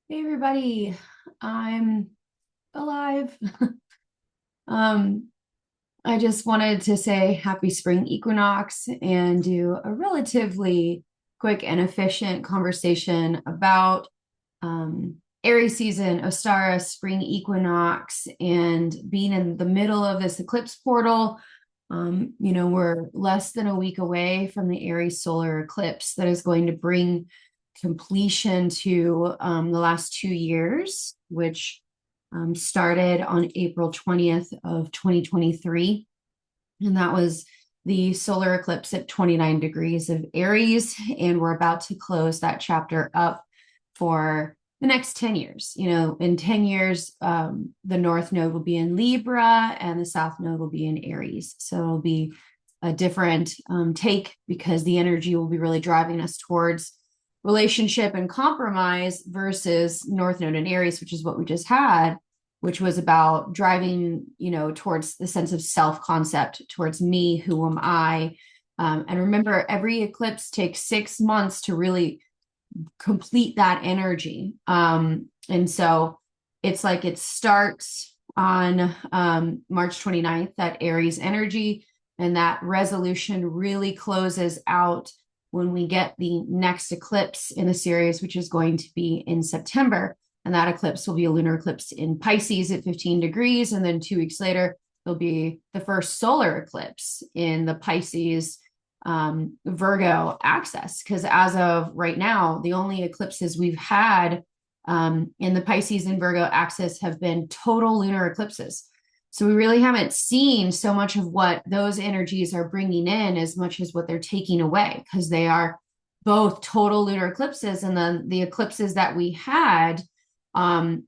Hey everybody, I'm alive. Um, I just wanted to say happy spring equinox and do a relatively quick and efficient conversation about Aries season, Ostara, spring equinox, and being in the middle of this eclipse portal. We're less than a week away from the Aries solar eclipse that is going to bring completion to the last 2 years, which started on April 20th of 2023. And that was the solar eclipse at 29 degrees of Aries. And we're about to close that chapter up for the next 10 years. In 10 years, the North Node will be in Libra and the South Node will be in Aries. So it'll be a different take because the energy will be really driving us towards relationship and compromise versus North Node and Aries, which is what we just had, which was about driving, towards the sense of self-concept, towards me, who am I? And remember, every eclipse takes 6 months to really complete that energy. And so it's like it starts on March 29th, that Aries energy, and that resolution really closes out when we get the next eclipse in the series, which is going to be in September. And that eclipse will be a lunar eclipse in Pisces at 15 degrees. And then 2 weeks later, there'll be the first solar eclipse in the Pisces Virgo axis. Because as of right now, the only eclipses we've had in the Pisces and Virgo axis have been total lunar eclipses. So we really haven't seen so much of what those energies are bringing in as much as what they're taking away, because they are both total lunar eclipses. And then the eclipses that we had on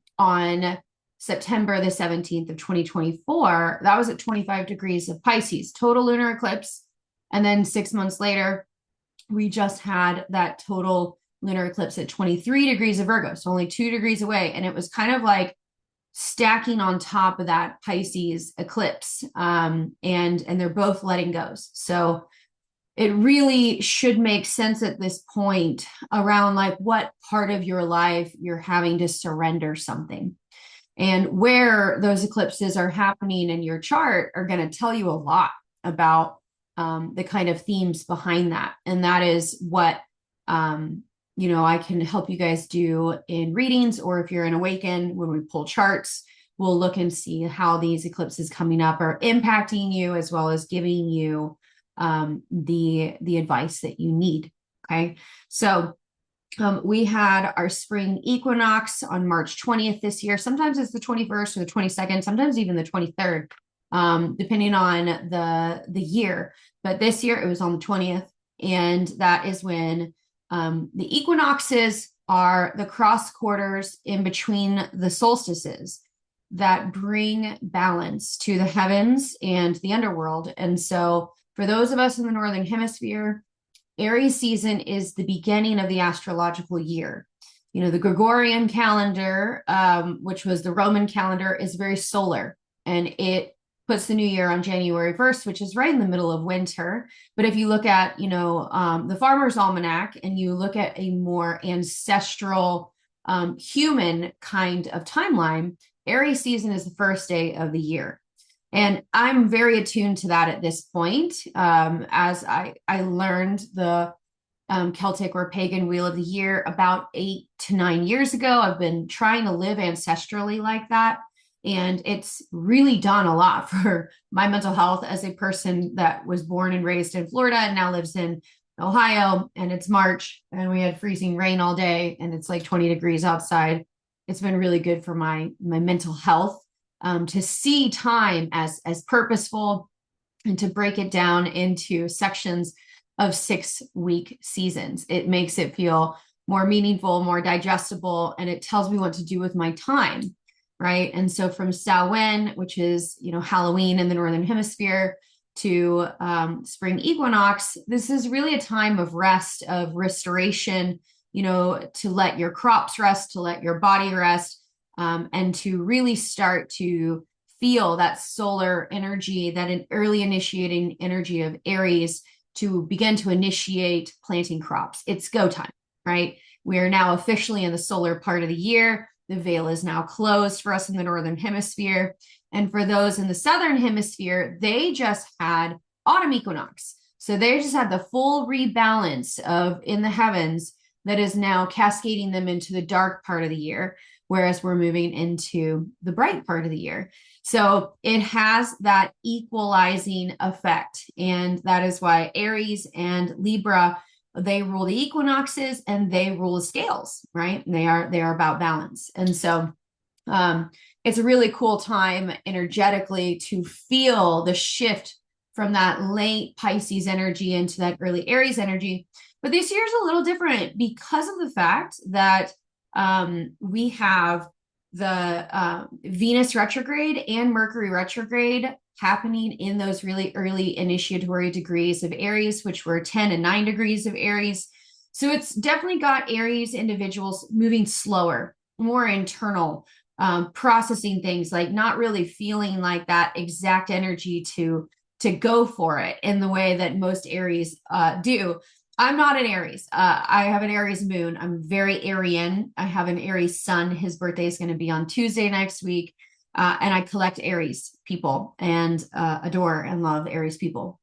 September the 17th of 2024, that was at 25 degrees of Pisces, total lunar eclipse. And then 6 months later, we just had that total lunar eclipse at 23 degrees of Virgo, so only 2 degrees away. And it was kind of like stacking on top of that Pisces eclipse. And they're both letting goes. So it really should make sense at this point around like what part of your life you're having to surrender something. And where those eclipses are happening in your chart are going to tell you a lot about the kind of themes behind that. And that is what I can help you guys do in readings, or if you're in Awaken, when we pull charts, we'll look and see how these eclipses coming up are impacting you, as well as giving you the advice that you need. Okay. So we had our spring equinox on March 20th this year. Sometimes it's the 21st or the 22nd, sometimes even the 23rd, depending on the year. But this year it was on the 20th. And that is when the equinoxes are the cross quarters in between the solstices that bring balance to the heavens and the underworld. And so for those of us in the Northern Hemisphere, Aries season is the beginning of the astrological year. The Gregorian calendar, which was the Roman calendar, is very solar, and it puts the new year on January 1st, which is right in the middle of winter. But if you look at, the Farmer's Almanac, and you look at a more ancestral, human kind of timeline, Aries season is the first day of the year. And I'm very attuned to that at this point. As I learned the Celtic or pagan wheel of the year about 8 to 9 years ago. I've been trying to live ancestrally like that. And it's really done a lot for my mental health as a person that was born and raised in Florida and now lives in Ohio. And it's March and we had freezing rain all day and it's like 20 degrees outside. It's been really good for my mental health, to see time as purposeful and to break it down into sections of 6-week seasons. It makes it feel more meaningful, more digestible, and it tells me what to do with my time. Right. And so from Samhain, which is, Halloween in the Northern Hemisphere, to spring equinox, this is really a time of rest, of restoration, to let your crops rest, to let your body rest, and to really start to feel that solar energy, that an early initiating energy of Aries, to begin to initiate planting crops. It's go time, right? We are now officially in the solar part of the year. The veil is now closed for us in the Northern Hemisphere. And for those in the Southern Hemisphere, they just had autumn equinox. So they just had the full rebalance of in the heavens that is now cascading them into the dark part of the year, whereas we're moving into the bright part of the year. So it has that equalizing effect. And that is why Aries and Libra, they rule the equinoxes and they rule the scales, right? They are about balance. And so it's a really cool time energetically to feel the shift from that late Pisces energy into that early Aries energy. But this year is a little different because of the fact that we have the Venus retrograde and Mercury retrograde happening in those really early initiatory degrees of Aries, which were 10 and 9 degrees of Aries. So it's definitely got Aries individuals moving slower, more internal, processing things, like not really feeling like that exact energy to go for it in the way that most Aries do. I'm not an Aries. I have an Aries moon. I'm very Arian. I have an Aries sun. His birthday is going to be on Tuesday next week. And I collect Aries people and adore and love Aries people.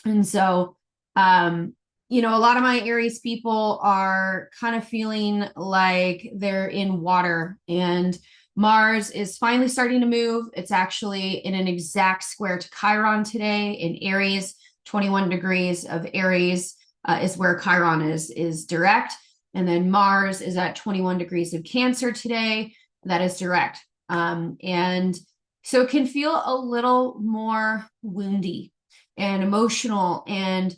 And so, you know, a lot of my Aries people are kind of feeling like they're in water, and Mars is finally starting to move. It's actually in an exact square to Chiron today in Aries. 21 degrees of Aries is where Chiron is direct. And then Mars is at 21 degrees of Cancer today. That is direct. And so it can feel a little more woundy and emotional. And,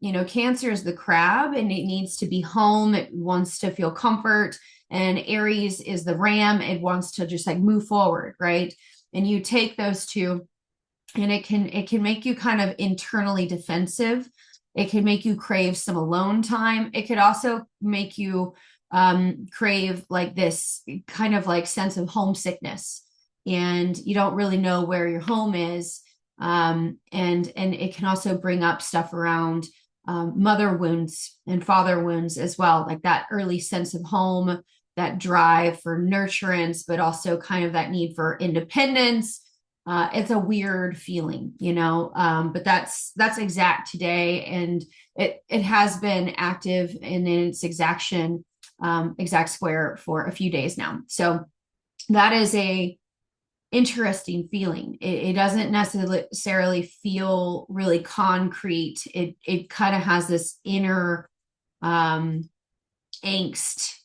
you know, Cancer is the crab and it needs to be home. It wants to feel comfort. And Aries is the ram. It wants to just like move forward, right? And you take those two and it can make you kind of internally defensive. It can make you crave some alone time. It could also make you crave like this kind of like sense of homesickness, and you don't really know where your home is. And it can also bring up stuff around mother wounds and father wounds as well, like that early sense of home, that drive for nurturance, but also kind of that need for independence. It's a weird feeling, you know, but that's exact today, and it has been active in its exact square for a few days now. So that is a interesting feeling. It doesn't necessarily feel really concrete. It kind of has this inner angst,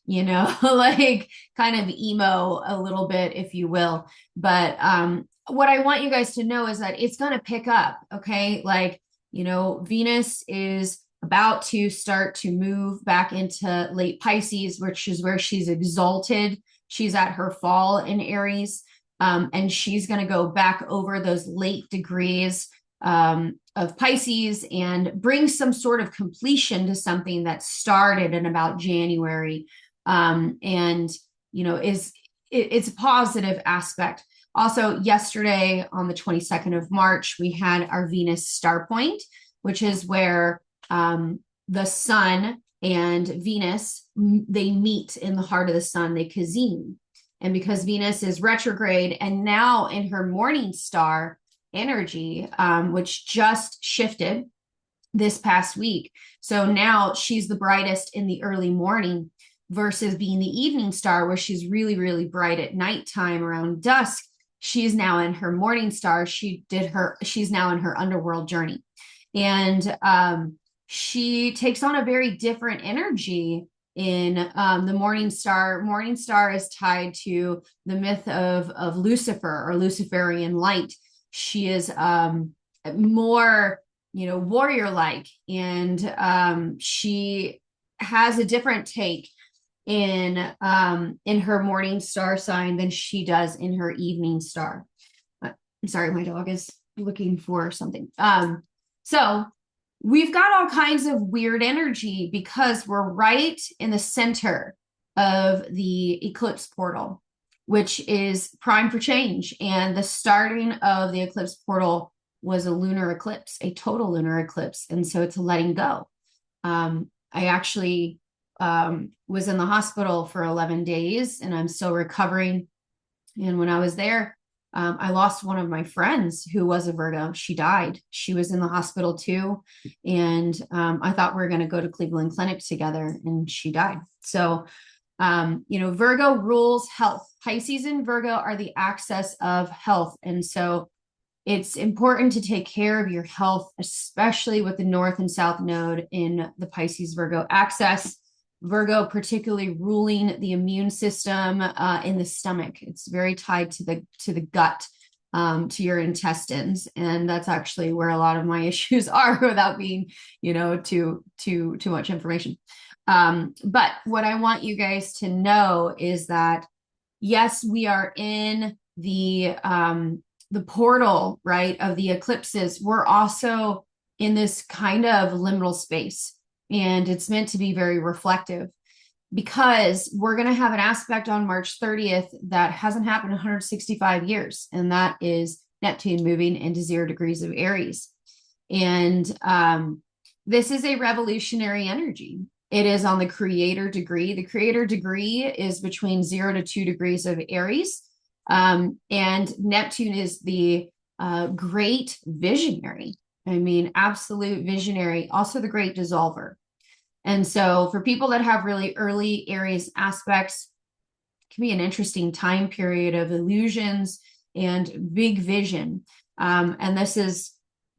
you know, like kind of emo a little bit, if you will. But what I want you guys to know is that it's going to pick up. Okay. Like, you know, Venus is about to start to move back into late Pisces, which is where she's exalted. She's at her fall in Aries. And she's going to go back over those late degrees of Pisces and bring some sort of completion to something that started in about January. And, you know, it's a positive aspect. Also, yesterday on the 22nd of March, we had our Venus star point, which is where the sun and Venus, they meet in the heart of the sun, they kazine. And because Venus is retrograde and now in her morning star energy, which just shifted this past week. So now she's the brightest in the early morning versus being the evening star where she's really, really bright at nighttime around dusk. She's now in her morning star. She's now in her underworld journey. And she takes on a very different energy in the morning star. Morning star is tied to the myth of Lucifer or Luciferian light. She is more, you know, warrior-like, and she has a different take in her morning star sign than she does in her evening star. I'm sorry, my dog is looking for something. So we've got all kinds of weird energy because we're right in the center of the eclipse portal, which is prime for change. And the starting of the eclipse portal was a lunar eclipse, a total lunar eclipse. And so it's a letting go. I actually was in the hospital for 11 days and I'm still recovering. And when I was there, I lost one of my friends who was a Virgo. She died. She was in the hospital too. And I thought we were going to go to Cleveland Clinic together, and she died. So, Virgo rules health. Pisces and Virgo are the axis of health. And so it's important to take care of your health, especially with the North and South node in the Pisces Virgo axis. Virgo particularly ruling the immune system in the stomach. It's very tied to the gut, to your intestines, and that's actually where a lot of my issues are, without being, too much information. But what I want you guys to know is that yes, we are in the portal, right, of the eclipses. We're also in this kind of liminal space. And it's meant to be very reflective, because we're going to have an aspect on March 30th that hasn't happened in 165 years. And that is Neptune moving into 0 degrees of Aries. And this is a revolutionary energy. It is on the creator degree. The creator degree is between 0 to 2 degrees of Aries. And Neptune is the great visionary. I mean, absolute visionary, also the great dissolver. And so for people that have really early Aries aspects, it can be an interesting time period of illusions and big vision. And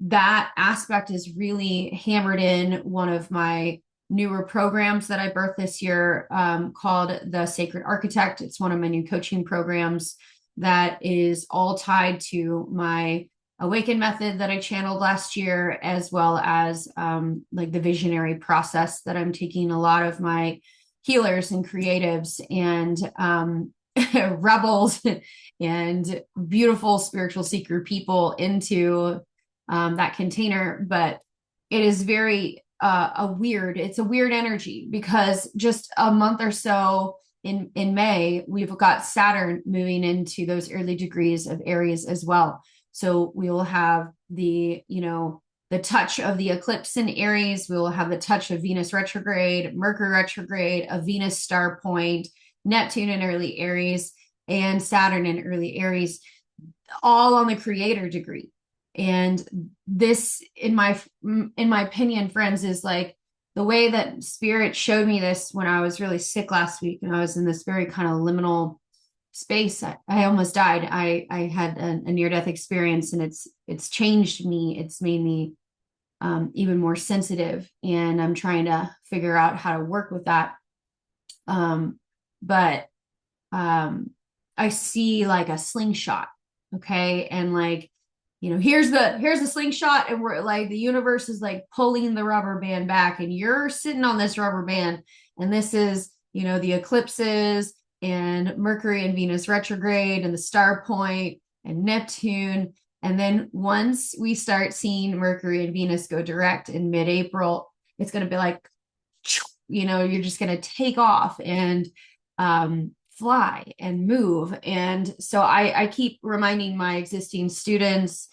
that aspect is really hammered in one of my newer programs that I birthed this year, called The Sacred Architect. It's one of my new coaching programs that is all tied to my Awaken method that I channeled last year, as well as like the visionary process that I'm taking a lot of my healers and creatives and rebels and beautiful spiritual seeker people into that container. But it is very it's a weird energy, because just a month or so in May, we've got Saturn moving into those early degrees of Aries as well. So we will have the touch of the eclipse in Aries. We will have the touch of Venus retrograde, Mercury retrograde, a Venus star point, Neptune in early Aries, and Saturn in early Aries, all on the creator degree. And this, in my opinion, friends, is like the way that Spirit showed me this when I was really sick last week, and I was in this very kind of liminal space. I almost died. I had a near-death experience, and it's changed me. It's made me even more sensitive, and I'm trying to figure out how to work with that. But I see like a slingshot, okay, and like, here's the slingshot, and we're like, the universe is like pulling the rubber band back, and you're sitting on this rubber band, and this is the eclipses and Mercury and Venus retrograde and the star point and Neptune. And then once we start seeing Mercury and Venus go direct in mid-April, it's going to be like, you're just going to take off and fly and move. And so I keep reminding my existing students,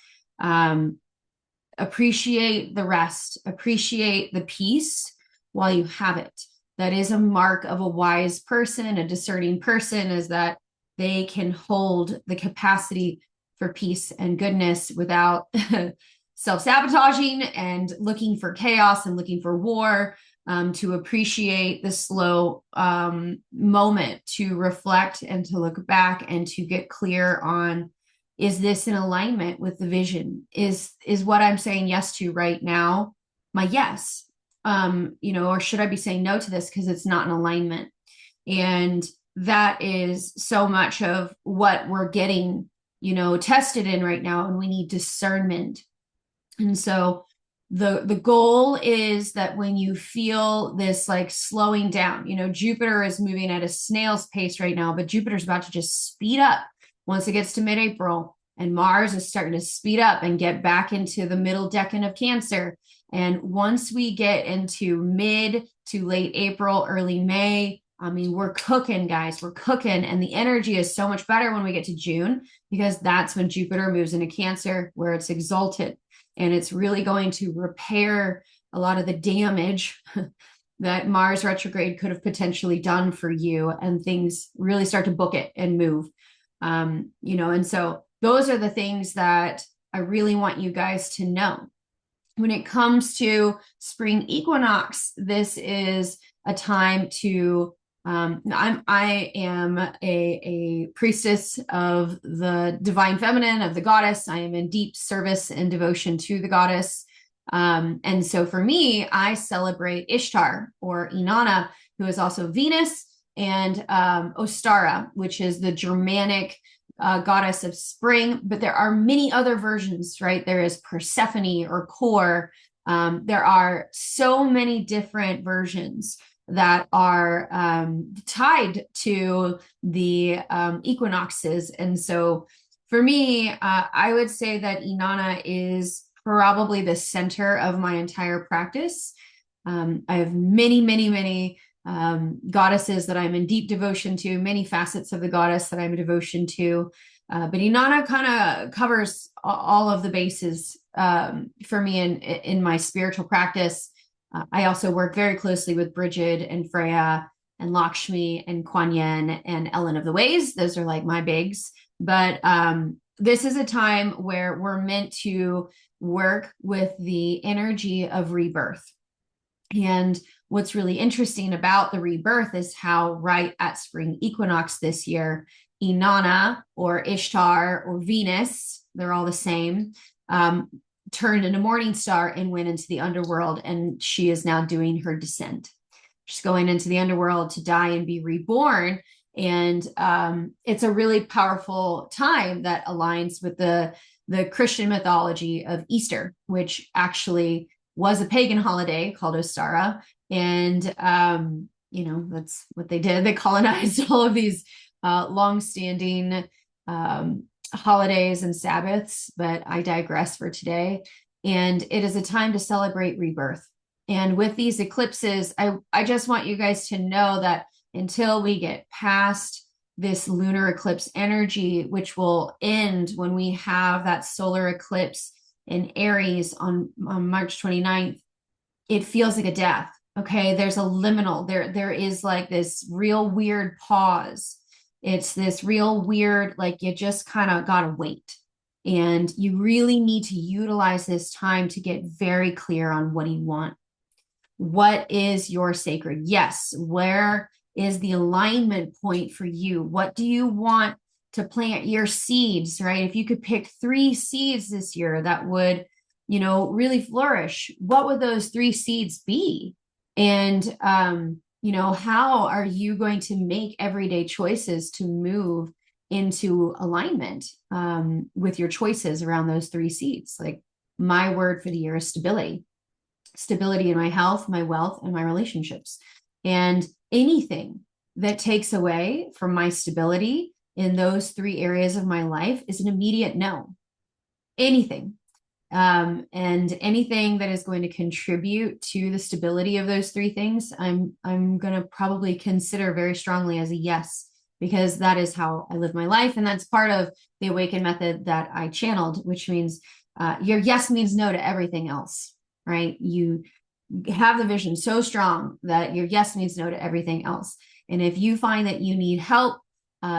appreciate the rest, appreciate the peace while you have it. That is a mark of a wise person, a discerning person, is that they can hold the capacity for peace and goodness without self-sabotaging and looking for chaos and looking for war, to appreciate the slow moment, to reflect and to look back and to get clear on, is this in alignment with the vision? Is what I'm saying yes to right now my yes? Or should I be saying no to this because it's not in alignment? And that is so much of what we're getting, tested in right now, and we need discernment. And so the goal is that when you feel this like slowing down, Jupiter is moving at a snail's pace right now, but Jupiter's about to just speed up once it gets to mid-April, and Mars is starting to speed up and get back into the middle decan of Cancer. And once we get into mid to late April, early May, I mean, we're cooking, guys. We're cooking. And the energy is so much better when we get to June, because that's when Jupiter moves into Cancer, where it's exalted. And it's really going to repair a lot of the damage that Mars retrograde could have potentially done for you, and things really start to book it and move. And so those are the things that I really want you guys to know. When it comes to spring equinox, this is a time to I am a priestess of the divine feminine, of the goddess. I am in deep service and devotion to the goddess. And so for me, I celebrate Ishtar, or Inanna, who is also Venus, and Ostara, which is the Germanic goddess of spring. But there are many other versions, right? There is Persephone or Kor. There are so many different versions that are tied to the equinoxes. And so for me, I would say that Inanna is probably the center of my entire practice. I have many, many, many goddesses that I'm in deep devotion to, many facets of the goddess that I'm in devotion to. But Inanna kind of covers all of the bases for me in my spiritual practice. I also work very closely with Bridget and Freya and Lakshmi and Kuan Yin and Ellen of the Ways. Those are like my bigs. But this is a time where we're meant to work with the energy of rebirth. And what's really interesting about the rebirth is how right at spring equinox this year, Inanna or Ishtar or Venus, they're all the same, turned into morning star and went into the underworld, and she is now doing her descent. She's going into the underworld to die and be reborn. And it's a really powerful time that aligns with the Christian mythology of Easter, which actually was a pagan holiday called Ostara. And that's what they did. They colonized all of these long-standing holidays and Sabbaths, but I digress for today. And it is a time to celebrate rebirth. And with these eclipses, I just want you guys to know that until we get past this lunar eclipse energy, which will end when we have that solar eclipse in Aries on March 29th, it feels like a death. Okay, there's a liminal. There is like this real weird pause. It's this real weird, like you just kind of gotta wait. And you really need to utilize this time to get very clear on what you want. What is your sacred? Yes. Where is the alignment point for you? What do you want to plant your seeds, right? If you could pick 3 seeds this year that would, really flourish, what would those 3 seeds be? And, how are you going to make everyday choices to move into alignment with your choices around those 3 seeds? Like, my word for the year is stability. Stability in my health, my wealth, and my relationships. And anything that takes away from my stability in those 3 areas of my life is an immediate no. Anything. And anything that is going to contribute to the stability of those 3 things, I'm going to probably consider very strongly as a yes, because that is how I live my life. And that's part of the Awaken method that I channeled, which means your yes means no to everything else, right? You have the vision so strong that your yes means no to everything else. And if you find that you need help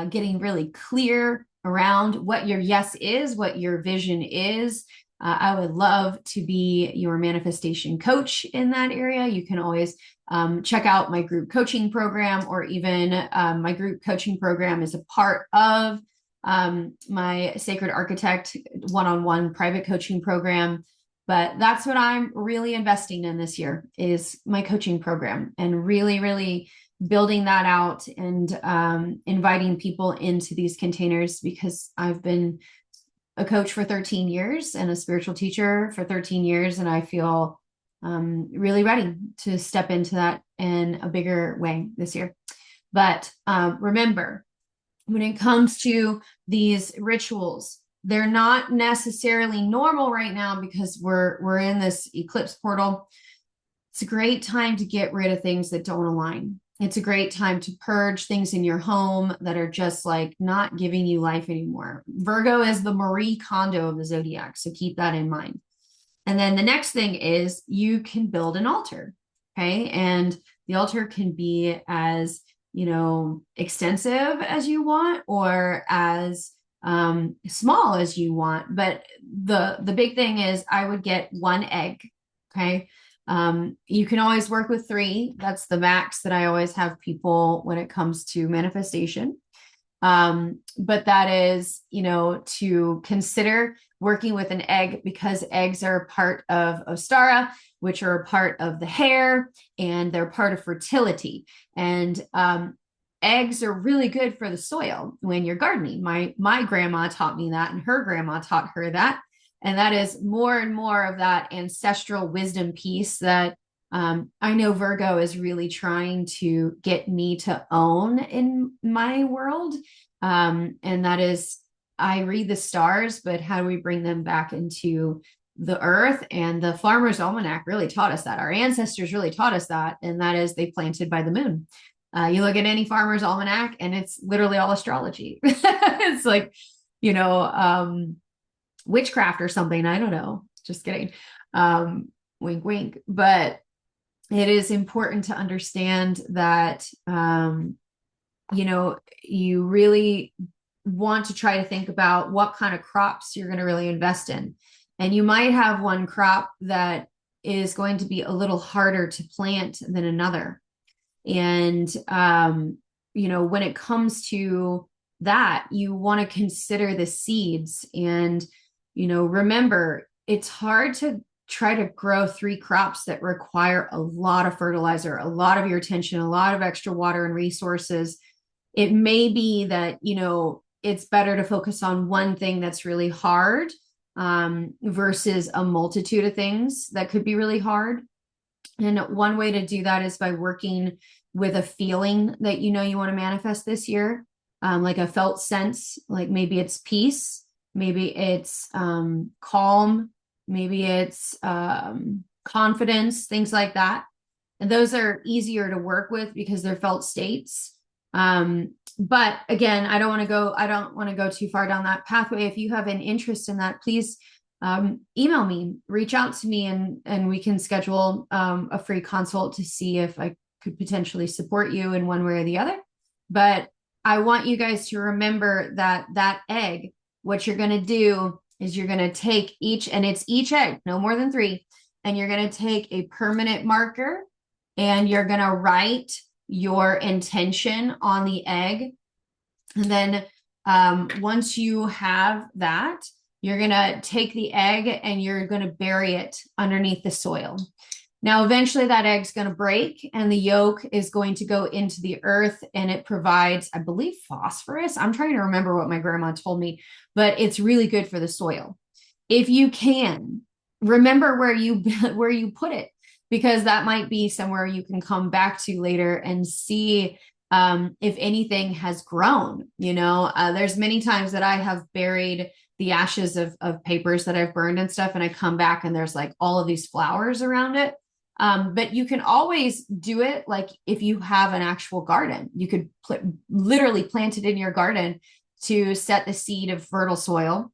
getting really clear around what your yes is, what your vision is, I would love to be your manifestation coach in that area. You can always check out my group coaching program, or even my group coaching program is a part of my Sacred Architect one-on-one private coaching program. But that's what I'm really investing in this year, is my coaching program, and really, really building that out and inviting people into these containers, because I've been a coach for 13 years and a spiritual teacher for 13 years. And I feel really ready to step into that in a bigger way this year. But remember, when it comes to these rituals, they're not necessarily normal right now because we're in this eclipse portal. It's a great time to get rid of things that don't align. It's a great time to purge things in your home that are just like not giving you life anymore. Virgo is the Marie Kondo of the zodiac, so keep that in mind. And then the next thing is you can build an altar. Okay. And the altar can be as, extensive as you want or as small as you want. But the big thing is I would get one egg. Okay. You can always work with three. That's the max that I always have people when it comes to manifestation. But that is, to consider working with an egg because eggs are a part of Ostara, which are a part of the hair and they're part of fertility. And eggs are really good for the soil when you're gardening. My grandma taught me that, and her grandma taught her that. And that is more and more of that ancestral wisdom piece that I know Virgo is really trying to get me to own in my world. And that is, I read the stars, but how do we bring them back into the earth? And the Farmer's Almanac really taught us that. Our ancestors really taught us that. And that is they planted by the moon. You look at any Farmer's Almanac and it's literally all astrology. It's like, witchcraft or something. I don't know. Just kidding. Wink, wink. But it is important to understand that, you really want to try to think about what kind of crops you're going to really invest in. And you might have one crop that is going to be a little harder to plant than another. And, when it comes to that, you want to consider the seeds and, remember, it's hard to try to grow 3 crops that require a lot of fertilizer, a lot of your attention, a lot of extra water and resources. It may be that, it's better to focus on one thing that's really hard versus a multitude of things that could be really hard. And one way to do that is by working with a feeling that you want to manifest this year, like a felt sense, like maybe it's peace, maybe it's calm, maybe it's confidence, things like that. And those are easier to work with because they're felt states. But again, I don't want to go too far down that pathway. If you have an interest in that, please email me, reach out to me, and we can schedule a free consult to see if I could potentially support you in one way or the other. But I want you guys to remember that egg, what you're going to do is you're going to take each egg, no more than 3, and you're going to take a permanent marker and you're going to write your intention on the egg. And then once you have that, you're going to take the egg and you're going to bury it underneath the soil. Now, eventually that egg's going to break and the yolk is going to go into the earth, and it provides, I believe, phosphorus. I'm trying to remember what my grandma told me, but it's really good for the soil. If you can, remember where you put it, because that might be somewhere you can come back to later and see if anything has grown. There's many times that I have buried the ashes of papers that I've burned and stuff, and I come back and there's like all of these flowers around it. But you can always do it like if you have an actual garden. You could literally plant it in your garden to set the seed of fertile soil.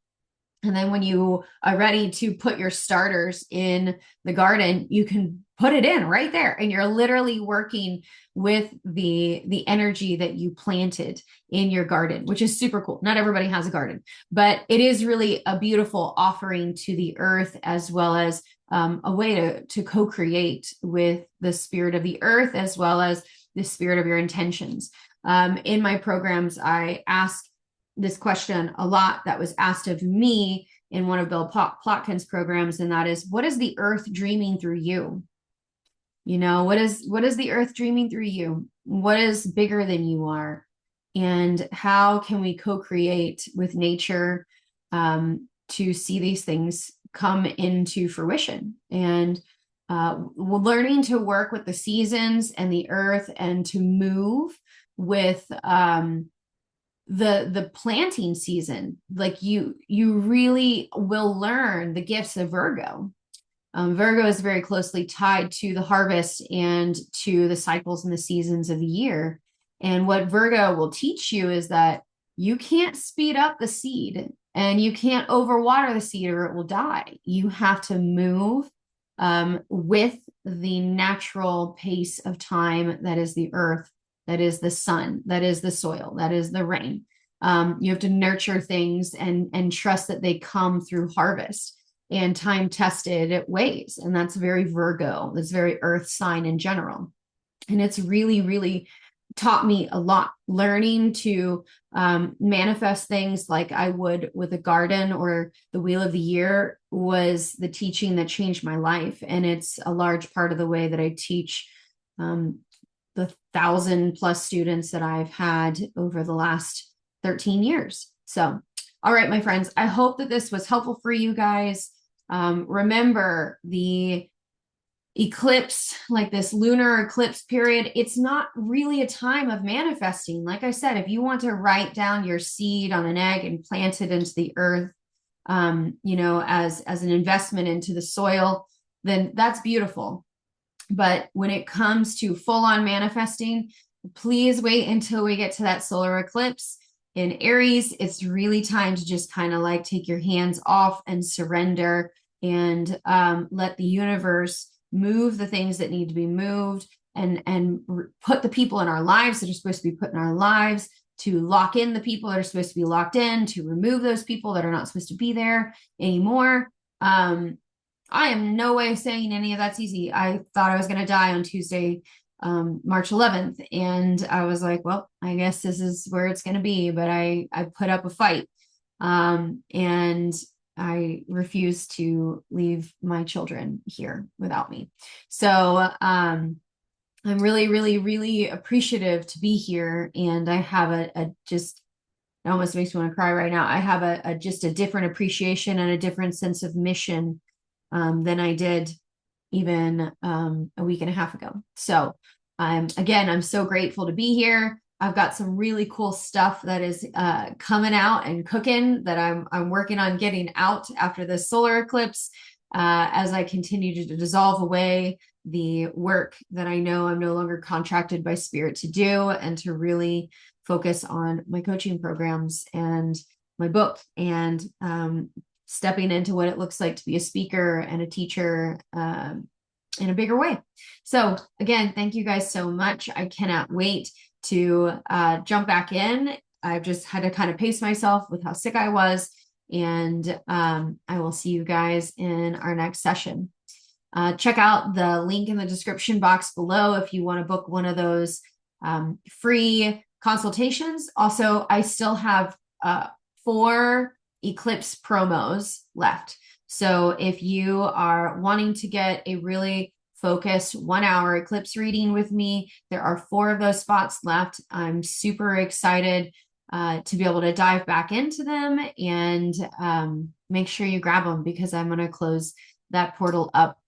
And then when you are ready to put your starters in the garden, you can put it in right there. And you're literally working with the energy that you planted in your garden, which is super cool. Not everybody has a garden, but it is really a beautiful offering to the earth, as well as a way to co-create with the spirit of the earth, as well as the spirit of your intentions. In my programs, I ask this question a lot that was asked of me in one of Bill Plotkin's programs, and that is, what is the earth dreaming through you? What is the earth dreaming through you? What is bigger than you are? And how can we co-create with nature to see these things come into fruition? And learning to work with the seasons and the earth, and to move with the planting season. Like you really will learn the gifts of Virgo. Virgo is very closely tied to the harvest and to the cycles and the seasons of the year. And what Virgo will teach you is that you can't speed up the seed and you can't overwater the seed or it will die. You have to move with the natural pace of time that is the earth, that is the sun, that is the soil, that is the rain. You have to nurture things and trust that they come through harvest and time tested ways. And that's very Virgo. That's very earth sign in general. And it's really, really taught me a lot. Learning to manifest things like I would with a garden or the wheel of the year was the teaching that changed my life. And it's a large part of the way that I teach the 1,000+ students that I've had over the last 13 years. So, all right, my friends, I hope that this was helpful for you guys. Remember, the eclipse, like this lunar eclipse period, it's not really a time of manifesting. Like I said, if you want to write down your seed on an egg and plant it into the earth, as an investment into the soil, then that's beautiful. But when it comes to full-on manifesting, please wait until we get to that solar eclipse. In Aries, it's really time to just kind of like take your hands off and surrender and let the universe move the things that need to be moved and put the people in our lives that are supposed to be put in our lives, to lock in the people that are supposed to be locked in, to remove those people that are not supposed to be there anymore. I am no way saying any of that's easy. I thought I was going to die on Tuesday, March 11th. And I was like, well, I guess this is where it's going to be. But I put up a fight. And I refuse to leave my children here without me. So I'm really, really, really appreciative to be here. And I have it almost makes me want to cry right now. I have just a different appreciation and a different sense of mission than I did even a week and a half ago. So I'm so grateful to be here. I've got some really cool stuff that is coming out and cooking that I'm working on getting out after the solar eclipse as I continue to dissolve away the work that I know I'm no longer contracted by spirit to do, and to really focus on my coaching programs and my book and stepping into what it looks like to be a speaker and a teacher in a bigger way. So again, thank you guys so much. I cannot wait to jump back in. I've just had to kind of pace myself with how sick I was. And I will see you guys in our next session. Check out the link in the description box below if you want to book one of those free consultations. Also, I still have 4 eclipse promos left. So if you are wanting to get a really focused 1-hour eclipse reading with me, there are 4 of those spots left. I'm super excited to be able to dive back into them, and make sure you grab them, because I'm going to close that portal up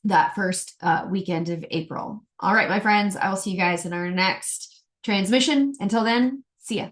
that first weekend of April. All right, my friends, I will see you guys in our next transmission. Until then, see ya.